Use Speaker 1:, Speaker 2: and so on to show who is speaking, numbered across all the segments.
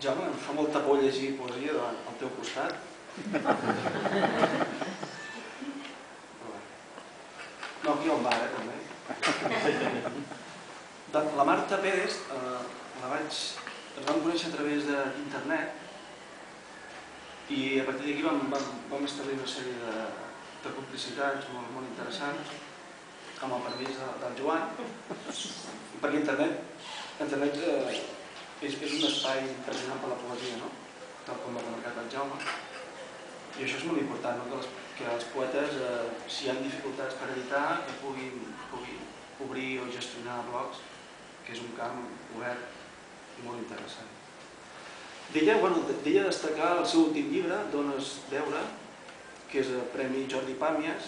Speaker 1: Jaume, em fa molta por llegir poesia al teu costat. No, aquí on va, també. La Marta Pérez ens vam conèixer a través d'internet i a partir d'aquí vam establir una sèrie de complicitats molt interessants amb el permís del Joan, perquè internet és un espai impressionant per la poesia, tal com ha remarcat el Jaume, i això és molt important, que els poetes, si hi ha dificultats per editar, que puguin obrir o gestionar blogs, que és un camp obert i molt interessant. D'ella destacar el seu últim llibre, Dones Deure, que és el Premi Jordi Pàmies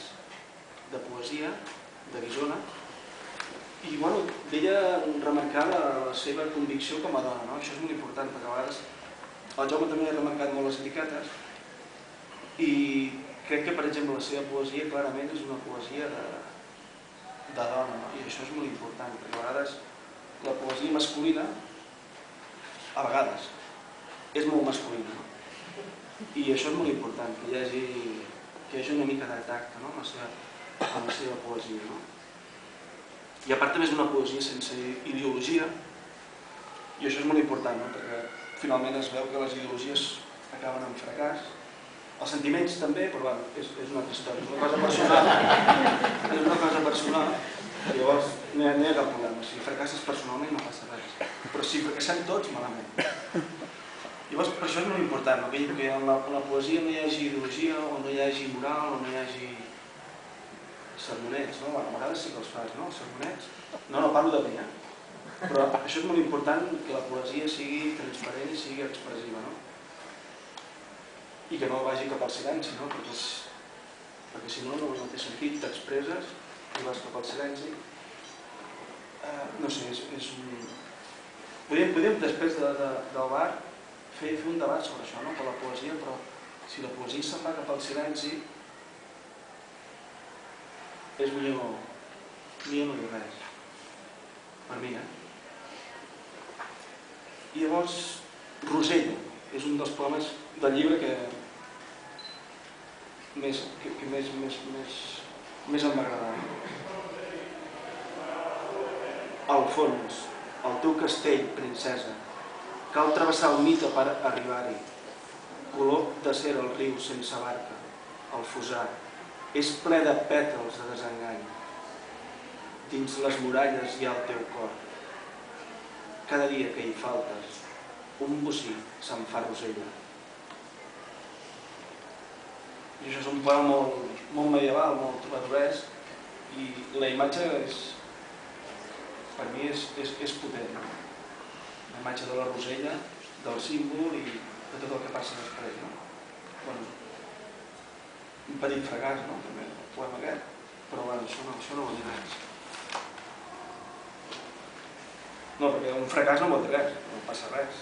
Speaker 1: de poesia de Guissona, i d'ella remarcar la seva convicció com a dona. Això és molt important, perquè a vegades el Jaume també ha remarcat molt les etiquetes i crec que, per exemple, la seva poesia clarament és una poesia de dona, i això és molt important, perquè a vegades la poesia masculina, a vegades, és molt masculina, i això és molt important, que hi hagi una mica de tacte en la seva poesia. I a part també és una poesia sense ideologia, i això és molt important, perquè finalment es veu que les ideologies acaben en fracàs. Els sentiments també, però és una altra història, és una cosa personal, llavors no hi ha cap problema. Si fracasses personalment no passa res, però si fracassem tots, malament. Llavors per això és molt important, que en la poesia no hi hagi ideologia, o no hi hagi moral, o no hi hagi sermonets. A vegades sí que els fas, els sermonets. No parlo de mi, però això és molt important, que la poesia sigui transparent i sigui expressiva, i que no vagi cap al silenci, perquè si no té sentit, t'expresses i vas cap al silenci. No sé, és un... Podríem després del bar fer un debat sobre això, per la poesia, però si la poesia se'n va cap al silenci és millor no dir res, per mi. I llavors Rosella és un dels poemes del llibre que més em va agradar. Al fons, el teu castell, princesa, cal travessar el mite per arribar-hi. Color de cera al riu sense barca, el fossar, és ple de pètals de desengany. Dins les muralles hi ha el teu cor. Cada dia que hi faltes, un bocí se'n fa rosella. I això és un poema molt medieval, molt trobadoresc, i la imatge per mi és potent. La imatge de la rosella, del símbol i de tot el que passa després. Un petit fracàs, també, el poema aquest, però això no vol dir res. No, perquè un fracàs no vol dir res, no passa res.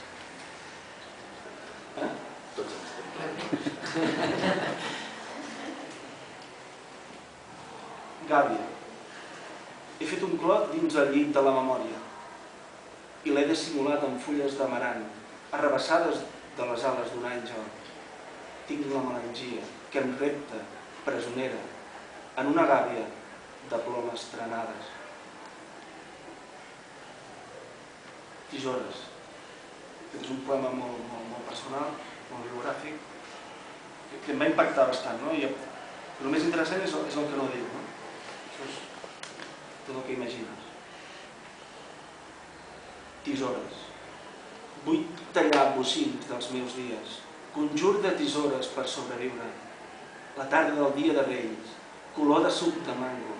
Speaker 1: Tots ens tenim. Gàbia. He fet un clot dins el llit de la memòria i l'he dissimulat amb fulles d'amarant, arrabassades de les ales d'un àngel. Tinc la melangia que em repta, presonera, en una gàbia de plomes trenades. Tisores. Aquest és un poema molt personal, molt biogràfic, que em va impactar bastant. El més interessant és el que no diu. Això és tot el que imagines. Tisores. Vull tallar bocins dels meus dies, conjur de tisores per sobreviure. La tarda del dia de Reis, color de suc de mango,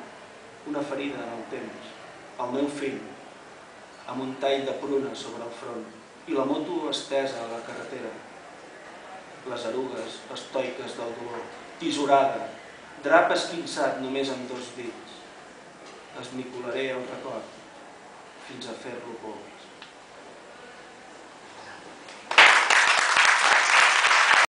Speaker 1: una ferida en el temps, el meu fill, amb un tall de pruna sobre el front, i la moto estesa a la carretera. Les erugues estoiques del dolor, tisorada, drap esquinçat només amb 2 dits. Esmicolaré el record fins a fer-lo por.